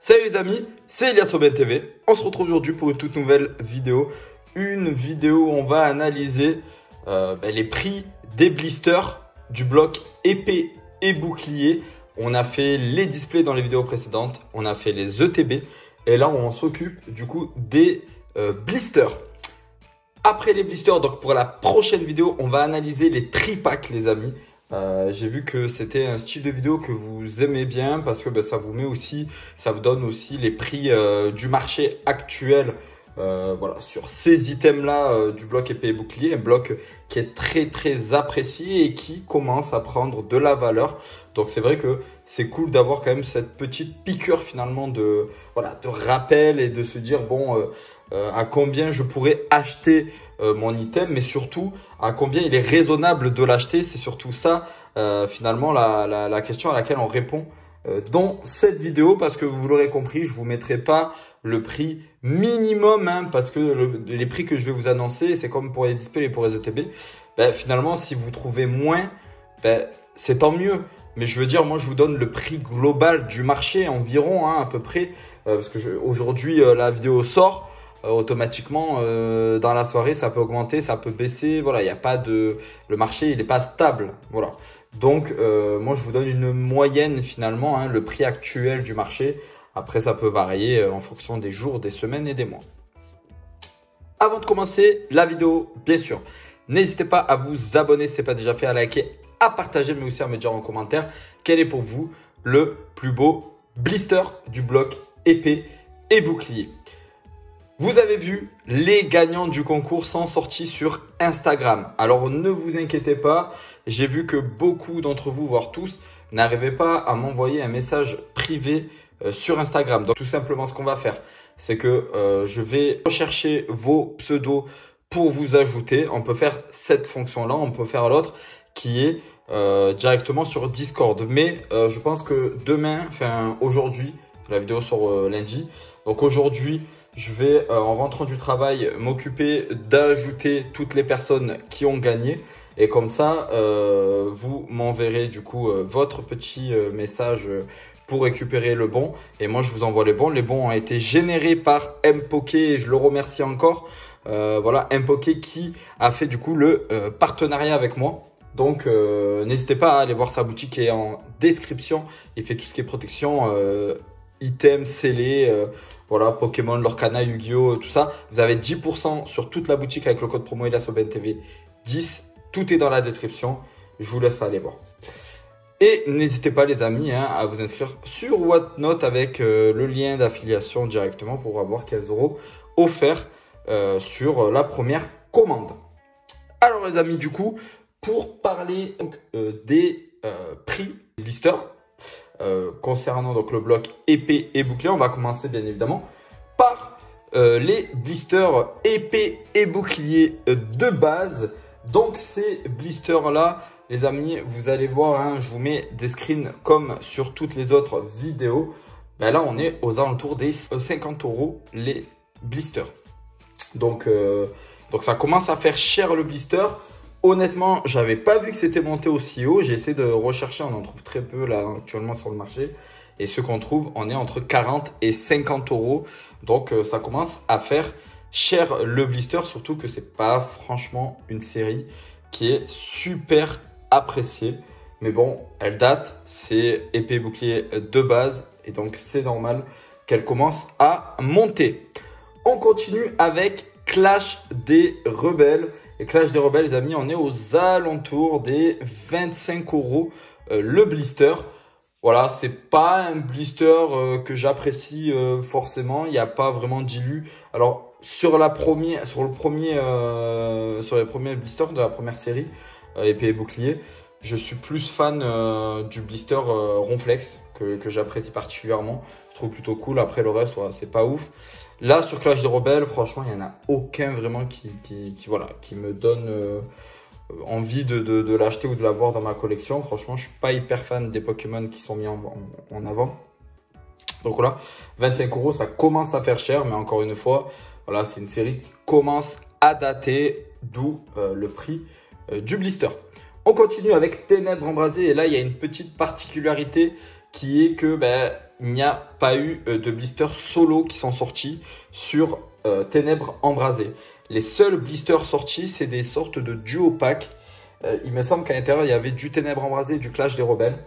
Salut les amis, c'est Elias Aubin TV. On se retrouve aujourd'hui pour une toute nouvelle vidéo. Une vidéo où on va analyser les prix des blisters du bloc épée et bouclier. On a fait les displays dans les vidéos précédentes, on a fait les ETB et là on s'occupe du coup des blisters. Après les blisters, donc pour la prochaine vidéo, on va analyser les tripacks les amis. J'ai vu que c'était un style de vidéo que vous aimez bien parce que ça vous met aussi, ça vous donne aussi les prix du marché actuel voilà, sur ces items là du bloc épée et bouclier, un bloc qui est très apprécié et qui commence à prendre de la valeur. Donc c'est vrai que c'est cool d'avoir quand même cette petite piqûre finalement de rappel et de se dire bon à combien je pourrais acheter mon item, mais surtout à combien il est raisonnable de l'acheter. C'est surtout ça finalement la question à laquelle on répond dans cette vidéo, parce que vous l'aurez compris, je vous mettrai pas le prix minimum parce que les prix que je vais vous annoncer, c'est comme pour les displays et pour les ETB, finalement si vous trouvez moins, c'est tant mieux. Mais je veux dire, moi, je vous donne le prix global du marché environ, à peu près. Parce que aujourd'hui, la vidéo sort automatiquement. Dans la soirée, ça peut augmenter, ça peut baisser. Voilà, il n'y a pas de... Le marché, il n'est pas stable. Voilà. Donc, moi, je vous donne une moyenne finalement, le prix actuel du marché. Après, ça peut varier en fonction des jours, des semaines et des mois. Avant de commencer la vidéo, bien sûr, n'hésitez pas à vous abonner si ce n'est pas déjà fait, à liker, à partager, mais aussi à me dire en commentaire quel est pour vous le plus beau blister du bloc épée et bouclier. Vous avez vu, les gagnants du concours sont sortis sur Instagram. Alors ne vous inquiétez pas, j'ai vu que beaucoup d'entre vous, voire tous, n'arrivaient pas à m'envoyer un message privé sur Instagram. Donc tout simplement ce qu'on va faire, c'est que je vais rechercher vos pseudos pour vous ajouter. On peut faire cette fonction-là, on peut faire l'autre qui est directement sur Discord. Mais je pense que demain, enfin aujourd'hui, la vidéo sort lundi. Donc aujourd'hui, je vais en rentrant du travail m'occuper d'ajouter toutes les personnes qui ont gagné. Et comme ça, vous m'enverrez du coup votre petit message pour récupérer le bon. Et moi, je vous envoie les bons. Les bons ont été générés par Mpoké et je le remercie encore. Voilà, Mpoké qui a fait du coup le partenariat avec moi. Donc, n'hésitez pas à aller voir sa boutique qui est en description. Il fait tout ce qui est protection, items scellés, voilà, Pokémon, Lorcana, Yu-Gi-Oh, tout ça. Vous avez 10% sur toute la boutique avec le code promo Elias Aubin TV 10. Tout est dans la description. Je vous laisse aller voir. Et n'hésitez pas les amis à vous inscrire sur Whatnot avec le lien d'affiliation directement pour avoir 15 € offerts sur la première commande. Alors les amis, du coup, pour parler donc, des prix blisters concernant donc le bloc épée et bouclier, on va commencer bien évidemment par les blisters épée et bouclier de base. Donc ces blisters là les amis, vous allez voir, je vous mets des screens comme sur toutes les autres vidéos. Là on est aux alentours des 50 € les blisters. Donc ça commence à faire cher le blister. Honnêtement, j'avais pas vu que c'était monté aussi haut. J'ai essayé de rechercher, on en trouve très peu là actuellement sur le marché. Et ce qu'on trouve, on est entre 40 et 50 €. Donc ça commence à faire cher le blister, surtout que c'est pas franchement une série qui est super appréciée. Mais bon, elle date, c'est épée bouclier de base et donc c'est normal qu'elle commence à monter. On continue avec Clash des Rebelles. Et Clash des Rebelles, les amis, on est aux alentours des 25 € le blister. Voilà, c'est pas un blister que j'apprécie forcément. Il n'y a pas vraiment d'illu. Alors sur les premiers blisters de la première série épée et bouclier, je suis plus fan du blister Ronflex que j'apprécie particulièrement. Je trouve plutôt cool. Après le reste, ouais, c'est pas ouf. Là, sur Clash des Rebelles, franchement, il n'y en a aucun vraiment qui me donne envie de l'acheter ou de l'avoir dans ma collection. Franchement, je suis pas hyper fan des Pokémon qui sont mis en avant. Donc voilà, 25 €, ça commence à faire cher. Mais encore une fois, voilà, c'est une série qui commence à dater, d'où le prix du blister. On continue avec Ténèbres Embrasées. Et là, il y a une petite particularité qui est que il n'y a pas eu de blisters solo qui sont sortis sur Ténèbres Embrasées. Les seuls blisters sortis, c'est des sortes de duo pack. Il me semble qu'à l'intérieur, il y avait du Ténèbres Embrasées et du Clash des Rebelles.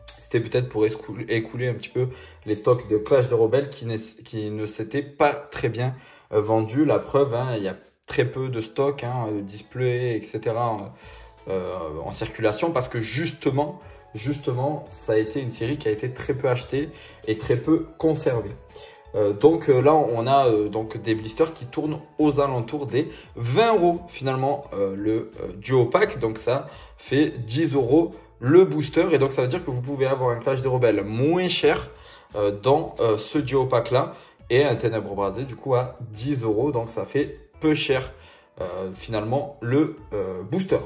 C'était peut-être pour écouler un petit peu les stocks de Clash des Rebelles qui ne s'étaient pas très bien vendus. La preuve, hein, il y a très peu de stocks, hein, display, etc. En circulation parce que justement, ça a été une série qui a été très peu achetée et très peu conservée. Donc là, on a donc des blisters qui tournent aux alentours des 20 € finalement le duo pack. Donc ça fait 10 € le booster. Et donc ça veut dire que vous pouvez avoir un Clash des Rebelles moins cher dans ce duo pack là. Et un Ténèbres Embrasées du coup à 10 €. Donc ça fait peu cher finalement le booster.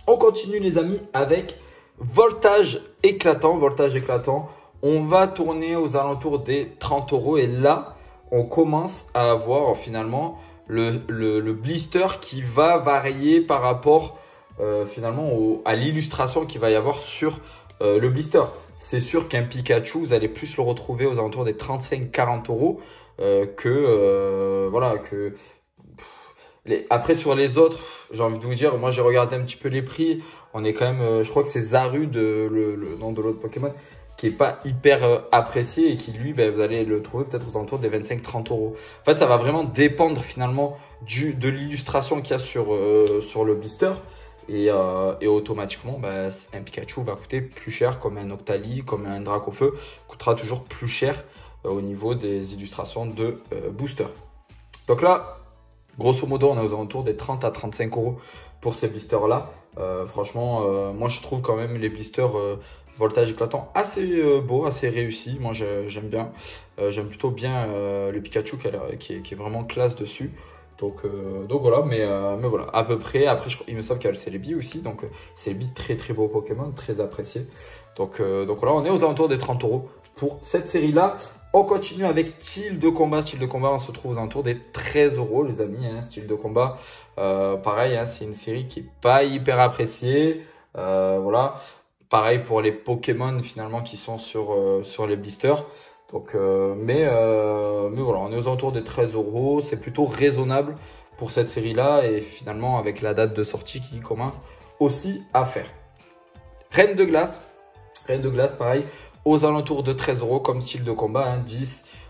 On continue les amis avec Voltage Éclatant. Voltage Éclatant. On va tourner aux alentours des 30 € et là, on commence à avoir finalement le blister qui va varier par rapport finalement à l'illustration qu'il va y avoir sur le blister. C'est sûr qu'un Pikachu, vous allez plus le retrouver aux alentours des 35-40 € voilà que après sur les autres, j'ai envie de vous dire, moi j'ai regardé un petit peu les prix. On est quand même, je crois que c'est Zarude, le nom de l'autre Pokémon, qui est pas hyper apprécié et qui lui, ben, vous allez le trouver peut-être aux alentours des 25-30 €. En fait, ça va vraiment dépendre finalement de l'illustration qu'il y a sur le blister. Et automatiquement, ben, un Pikachu va coûter plus cher, comme un Octali, comme un Dracofeu, coûtera toujours plus cher au niveau des illustrations de booster. Donc là, grosso modo, on est aux alentours des 30 à 35 € pour ces blisters-là. Franchement, moi, je trouve quand même les blisters Voltage Éclatant assez beaux, assez réussis. Moi, j'aime bien. J'aime plutôt bien le Pikachu qui est vraiment classe dessus. Donc voilà, mais voilà, à peu près. Après, il me semble qu'il y a le Celebi aussi. Donc, Celebi, très très beau Pokémon, très apprécié. Donc voilà, on est aux alentours des 30 € pour cette série-là. On continue avec Style de Combat. Style de Combat, on se trouve aux alentours des 13 € les amis. Hein. Style de Combat, pareil, hein, c'est une série qui est pas hyper appréciée. Voilà, pareil pour les Pokémon finalement qui sont sur les blisters. Donc, mais voilà, on est aux alentours des 13 €. C'est plutôt raisonnable pour cette série-là et finalement avec la date de sortie qui commence aussi à faire. Reine de Glace, pareil. Aux alentours de 13 € comme Style de Combat, hein,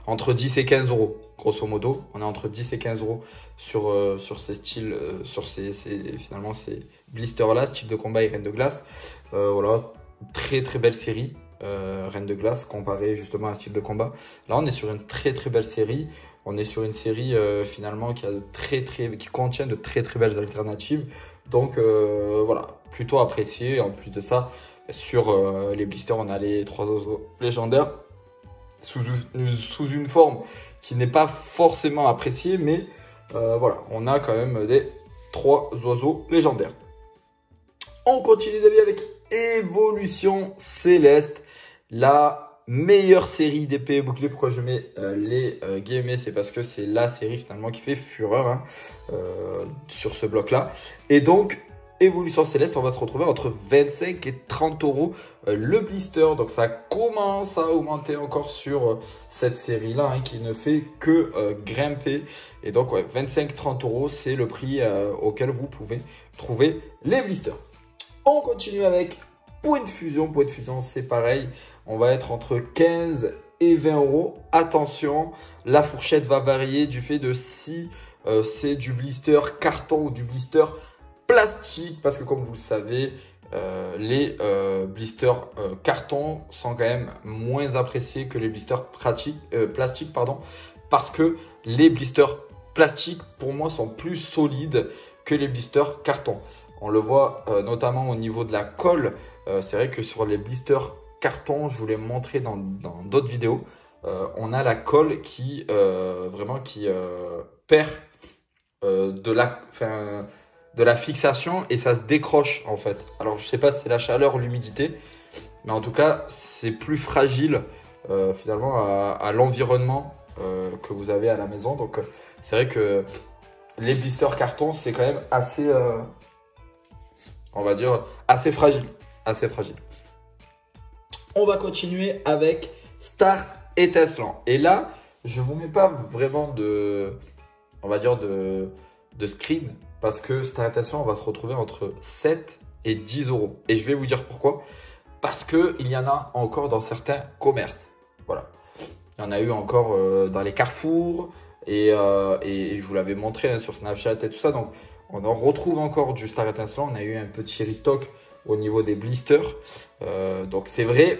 entre 10 et 15 € grosso modo. On est entre 10 et 15 € sur ces styles, finalement ces blisters là, Style de Combat et Reine de Glace. Voilà, très très belle série, Reine de Glace comparée justement à Style de Combat. Là on est sur une très très belle série. On est sur une série finalement qui contient de très très belles alternatives. Donc voilà, plutôt apprécié. En plus de ça, sur les blisters, on a les 3 oiseaux légendaires sous une forme qui n'est pas forcément appréciée, mais voilà, on a quand même des 3 oiseaux légendaires. On continue d'avis avec Évolution Céleste, la meilleure série d'épée et bouclier. Pourquoi je mets les guillemets, c'est parce que c'est la série finalement qui fait fureur hein, sur ce bloc là. Et donc Évolution Céleste, on va se retrouver entre 25 et 30 € le blister. Donc ça commence à augmenter encore sur cette série là hein, qui ne fait que grimper. Et donc ouais, 25-30 €, c'est le prix auquel vous pouvez trouver les blisters. On continue avec Point de Fusion. Point de Fusion, c'est pareil. On va être entre 15 et 20 €. Attention, la fourchette va varier du fait de si c'est du blister carton ou du blister plastique. Parce que comme vous le savez, les blisters carton sont quand même moins appréciés que les blisters plastiques. Parce que les blisters plastiques, pour moi, sont plus solides que les blisters carton. On le voit notamment au niveau de la colle. C'est vrai que sur les blisters carton, je vous l'ai montré dans d'autres vidéos, on a la colle qui perd de la fixation et ça se décroche en fait. Alors je sais pas si c'est la chaleur ou l'humidité, mais en tout cas c'est plus fragile finalement à l'environnement que vous avez à la maison. Donc c'est vrai que les blisters carton c'est quand même assez on va dire assez fragile. On va continuer avec Star Étincelant. Et là, je vous mets pas vraiment de, on va dire de screen parce que Star Étincelant, on va se retrouver entre 7 et 10 euros. Et je vais vous dire pourquoi. Parce qu'il y en a encore dans certains commerces. Voilà. Il y en a eu encore dans les carrefours et je vous l'avais montré hein, sur Snapchat et tout ça. Donc, on en retrouve encore du Star Étincelant. On a eu un petit restock au niveau des blisters. Donc, c'est vrai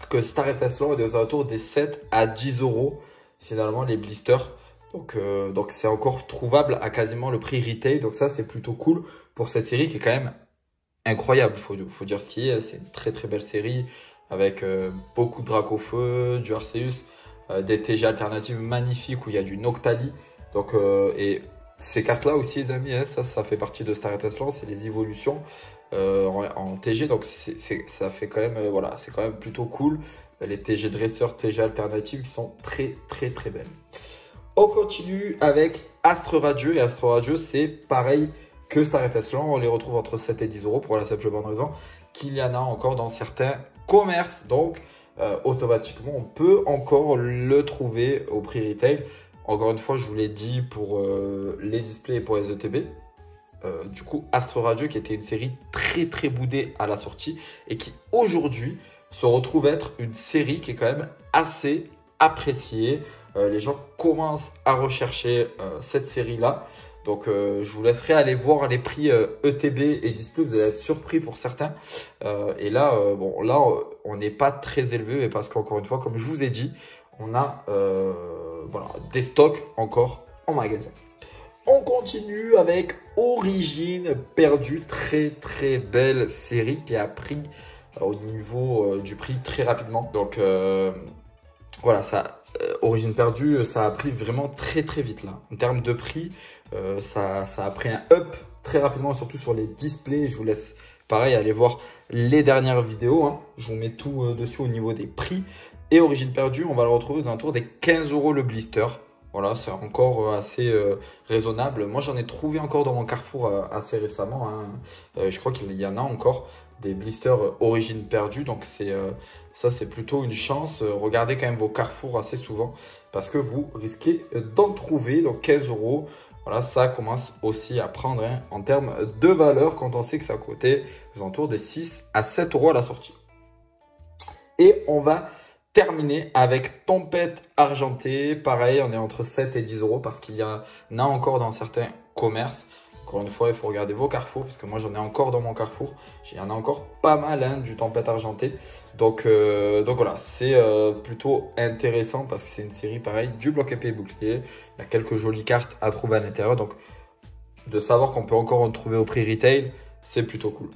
que Star Étincelant est aux alentours des 7 à 10 euros finalement les blisters. Donc c'est encore trouvable à quasiment le prix retail. Donc ça, c'est plutôt cool pour cette série qui est quand même incroyable. Faut dire ce qui est. C'est une très très belle série avec beaucoup de Dracofeu, du Arceus, des TG alternatives magnifiques où il y a du Noctali. Donc, et ces cartes-là aussi, les amis, hein, ça fait partie de Star Étincelant. C'est les évolutions en TG. Donc ça fait quand même, voilà, c'est quand même plutôt cool. Les TG dresseurs, TG alternatives qui sont très très très belles. On continue avec Astre Radieux. Et Astre Radieux, c'est pareil que Star Étincelant. On les retrouve entre 7 et 10 euros pour la simple bonne raison qu'il y en a encore dans certains commerces. Donc, automatiquement, on peut encore le trouver au prix retail. Encore une fois, je vous l'ai dit pour les displays et pour les ETB. Du coup, Astre Radieux qui était une série très très boudée à la sortie et qui aujourd'hui se retrouve être une série qui est quand même assez appréciée. Les gens commencent à rechercher cette série-là. Donc, je vous laisserai aller voir les prix ETB et display. Vous allez être surpris pour certains. Et là, bon, là, on n'est pas très élevé. Mais parce qu'encore une fois, comme je vous ai dit, on a voilà, des stocks encore en magasin. On continue avec Origine Perdue. Très, très belle série qui a pris au niveau du prix très rapidement. Donc, voilà, ça, Origine Perdue, ça a pris vraiment très très vite là. En termes de prix, ça a pris un up très rapidement, surtout sur les displays. Je vous laisse pareil aller voir les dernières vidéos. Hein. Je vous mets tout dessus au niveau des prix. Et Origine Perdue, on va le retrouver aux alentours des 15 euros le blister. Voilà, c'est encore assez raisonnable. Moi, j'en ai trouvé encore dans mon Carrefour assez récemment. Hein. Je crois qu'il y en a encore des blisters Origine Perdue. Donc, ça, c'est plutôt une chance. Regardez quand même vos Carrefours assez souvent parce que vous risquez d'en trouver. Donc, 15 euros, voilà, ça commence aussi à prendre hein, en termes de valeur quand on sait que ça coûtait aux alentours des 6 à 7 euros à la sortie. Et on va terminer avec Tempête Argentée. Pareil, on est entre 7 et 10 euros parce qu'il y en a encore dans certains commerces. Encore une fois, il faut regarder vos carrefours parce que moi, j'en ai encore dans mon carrefour. Il y en a encore pas mal hein, du Tempête Argentée. Donc voilà, c'est plutôt intéressant parce que c'est une série pareil du bloc épée et bouclier. Il y a quelques jolies cartes à trouver à l'intérieur. Donc, de savoir qu'on peut encore en trouver au prix retail, c'est plutôt cool.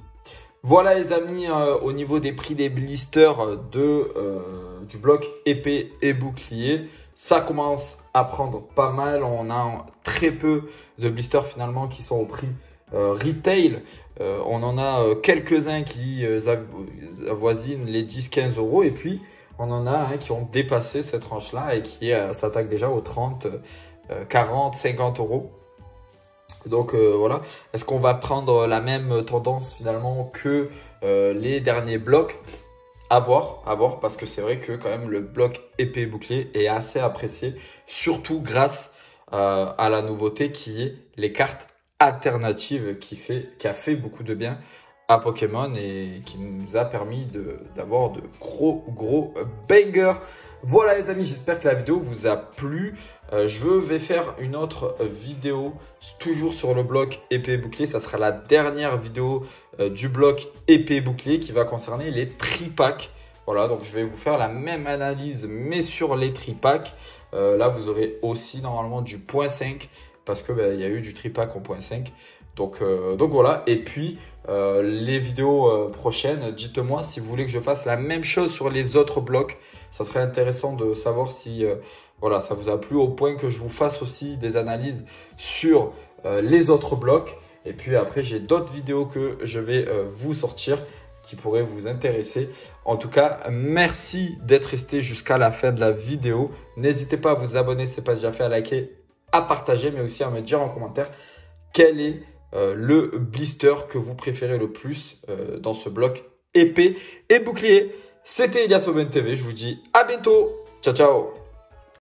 Voilà les amis, au niveau des prix des blisters du bloc épée et bouclier, ça commence à prendre pas mal. On a très peu de blisters finalement qui sont au prix retail. On en a quelques-uns qui avoisinent les 10-15 euros et puis on en a qui ont dépassé cette tranche-là et qui s'attaquent déjà aux 30, 40, 50 euros. Donc voilà, est-ce qu'on va prendre la même tendance finalement que les derniers blocs? À voir parce que c'est vrai que quand même le bloc épée bouclier est assez apprécié, surtout grâce à la nouveauté qui est les cartes alternatives qui a fait beaucoup de bien à Pokémon et qui nous a permis d'avoir de gros bangers. Voilà les amis, j'espère que la vidéo vous a plu. Je vais faire une autre vidéo toujours sur le bloc épée bouclier. Ça sera la dernière vidéo du bloc épée bouclier qui va concerner les tripacks. Voilà, donc je vais vous faire la même analyse mais sur les tripacks. Là, vous aurez aussi normalement du 0.5 parce que il y a eu du tripack en 0.5. Donc voilà, et puis les vidéos prochaines, dites-moi si vous voulez que je fasse la même chose sur les autres blocs. Ça serait intéressant de savoir si voilà, ça vous a plu au point que je vous fasse aussi des analyses sur les autres blocs. Et puis après, j'ai d'autres vidéos que je vais vous sortir qui pourraient vous intéresser. En tout cas, merci d'être resté jusqu'à la fin de la vidéo. N'hésitez pas à vous abonner si ce n'est pas déjà fait, à liker, à partager, mais aussi à me dire en commentaire quel est le blister que vous préférez le plus dans ce bloc épée et bouclier. C'était Elias Aubin TV. Je vous dis à bientôt. Ciao, ciao.